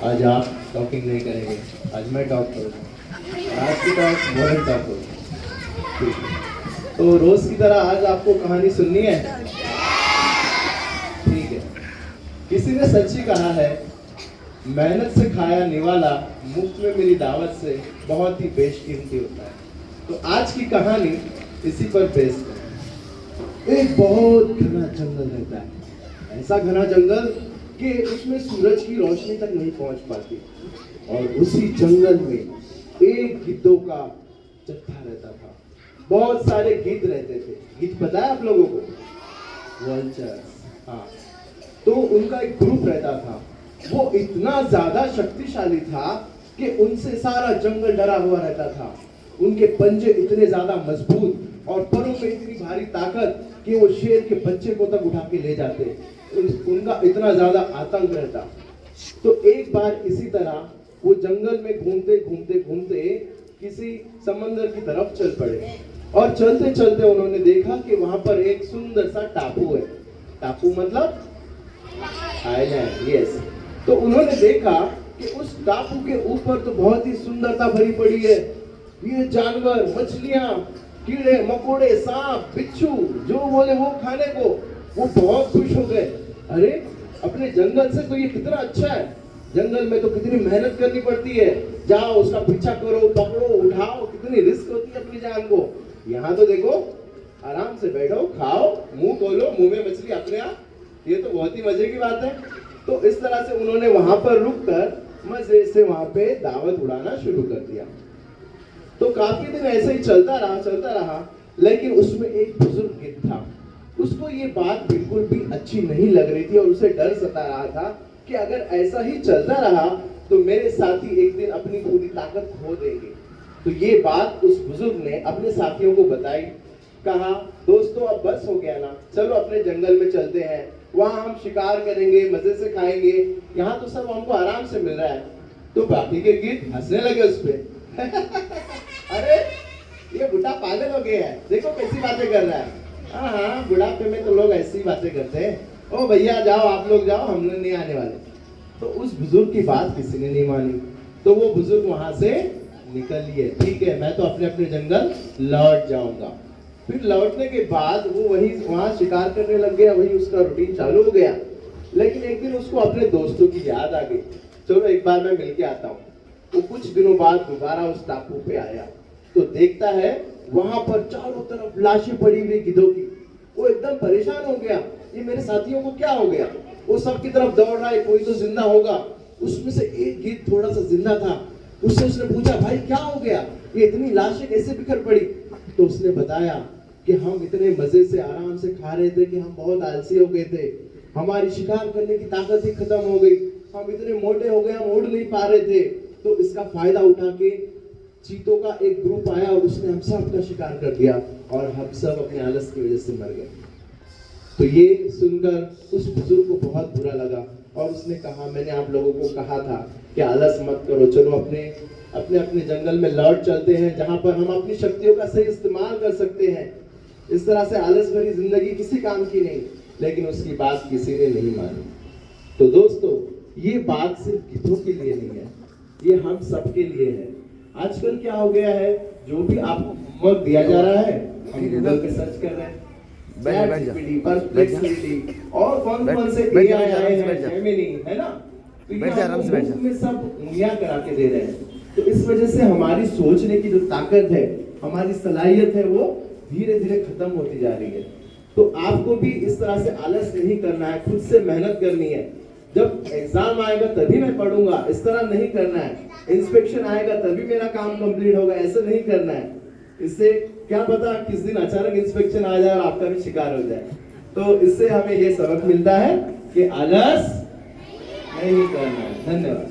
आज आप टॉकिंग नहीं करेंगे, आज मैं टॉक करूँगा। आज की टॉक मॉडर्न टॉक होगी, ठीक है। तो रोज की तरह आज आपको कहानी सुननी है, ठीक है। किसी ने सच ही कहा है, मेहनत से खाया निवाला मुफ्त में मेरी दावत से बहुत ही बेशकीमती होता है। तो आज की कहानी इसी पर बेस्ड है। एक बहुत घना जंगल रहता है, ऐसा घना जंगल कि उसमें सूरज की रोशनी तक नहीं पहुंच पाती। और उसी जंगल में एक गिद्धों का जत्था रहता था। बहुत सारे गिद्ध रहते थे। गिद्ध पता है आप लोगों को? वल्चर्स, हाँ। तो उनका एक ग्रुप रहता था। वो इतना ज्यादा शक्तिशाली था कि उनसे सारा जंगल डरा हुआ रहता था। उनके पंजे इतने ज्यादा मजबूत और परों में इतनी भारी ताकत कि वो शेर के बच्चे को तक उठा के ले जाते। उनका इतना ज्यादा आतंक रहता। तो एक बार इसी तरह वो जंगल में घूमते घूमते घूमते किसी समंदर की तरफ चल पड़े। और चलते चलते उन्होंने देखा कि वहां पर एक सुंदर सा टापू है। टापू मतलब आइलैंड, यस। तो उन्होंने देखा कि उस टापू के ऊपर तो बहुत ही सुंदरता भरी पड़ी है। ये जानवर, मछलियां, कीड़े मकोड़े, सांप, बिच्छू, जो बोले वो खाने को। वो बहुत खुश हो गए। अरे अपने जंगल से तो ये कितना अच्छा है। जंगल में तो कितनी मेहनत करनी पड़ती है, जाओ उसका पीछा करो, पकड़ो, उठाओ, कितनी रिस्क होती है अपनी जान को। यहाँ तो देखो आराम से बैठो, खाओ, मुंह खोलो, मुंह में मछली अपने आप। ये तो बहुत ही मजे की बात है। तो इस तरह से उन्होंने वहां पर रुककर मजे से वहां पे दावत उड़ाना शुरू कर दिया। तो काफी दिन ऐसे ही चलता रहा। लेकिन उसमें एक बुजुर्ग गिद्ध था। उसको ये बात बिल्कुल भी अच्छी नहीं लग रही थी और उसे डर सता रहा था कि अगर ऐसा ही चलता रहा तो मेरे साथी एक दिन अपनी पूरी ताकत खो देंगे। तो ये बात उस बुजुर्ग ने अपने साथियों को बताई। कहा, दोस्तों अब बस हो गया ना, चलो अपने जंगल में चलते हैं, वहां हम शिकार करेंगे, मजे से खाएंगे, यहाँ तो सब हमको आराम से मिल रहा है। तो बाकी के गिद्ध हंसने लगे उस पे। अरे ये बुढ़ा पागल हो गया है, देखो कैसी बातें कर रहा है। हाँ, बुढ़ापे में तो लोग ऐसी बातें करते हैं। ओ भैया जाओ, आप लोग जाओ, हम लोग नहीं आने वाले। तो उस बुजुर्ग की बात किसी ने नहीं मानी। तो वो बुजुर्ग वहां से निकल लिए। ठीक है, मैं तो अपने अपने जंगल लौट जाऊंगा। फिर लौटने के बाद वो वहां शिकार करने लग गया, वही उसका रूटीन चालू हो गया। लेकिन एक दिन उसको अपने दोस्तों की याद आ गई। चलो एक बार मैं मिलके आता हूँ। वो कुछ दिनों बाद दोबारा उस टापू पे आया तो देखता है वहां पर चारों तरफ लाशें पड़ी हुई गिद्धों की। वो एकदम परेशान हो गया, ये मेरे साथियों को क्या हो गया। वो सब की तरफ दौड़ रहा है, कोई तो जिंदा होगा। उसमें से एक गिद्ध थोड़ा सा जिंदा था। उससे उसने पूछा, भाई क्या हो गया, ये इतनी लाशें कैसे बिखर पड़ी। तो उसने बताया कि हम इतने मजे से आराम से खा रहे थे कि हम बहुत आलसी हो गए थे। हमारी शिकार करने की ताकत ही खत्म हो गई। हम इतने मोटे हो गए, हम उड़ नहीं पा रहे थे। तो इसका फायदा उठा के चीतों का एक ग्रुप आया और उसने हम सब का शिकार कर दिया और हम सब अपने आलस की वजह से मर गए। तो ये सुनकर उस बुजुर्ग को बहुत बुरा लगा और उसने कहा, मैंने आप लोगों को कहा था कि आलस मत करो, चलो अपने अपने अपने जंगल में लौट चलते हैं जहां पर हम अपनी शक्तियों का सही इस्तेमाल कर सकते हैं। इस तरह से आलस भरी जिंदगी किसी काम की नहीं। लेकिन उसकी बात किसी ने नहीं मानी। तो दोस्तों, ये बात सिर्फ गिद्धों के लिए नहीं है, ये हम सबके लिए है। आजकल क्या हो गया है, जो भी आपको होमवर्क दिया जा रहा है हम गूगल पे सर्च कर रहे हैं, और कौन से एआई आए हैं, जेमिनी है ना, तो ये मुफ्त में सब उंगलियां करा के दे रहे हैं। तो इस वजह से हमारी सोचने की जो ताकत है, हमारी सलाहियत है, वो धीरे धीरे खत्म होती जा रही है। तो आपको भी इस तरह से आलस नहीं करना है, खुद से मेहनत करनी है। जब एग्जाम आएगा तभी मैं पढ़ूंगा, इस तरह नहीं करना है। इंस्पेक्शन आएगा तभी मेरा काम कंप्लीट होगा, ऐसा नहीं करना है। इससे क्या पता किस दिन अचानक इंस्पेक्शन आ जाए और आपका भी शिकार हो जाए। तो इससे हमें ये सबक मिलता है कि आलस नहीं करना है। धन्यवाद।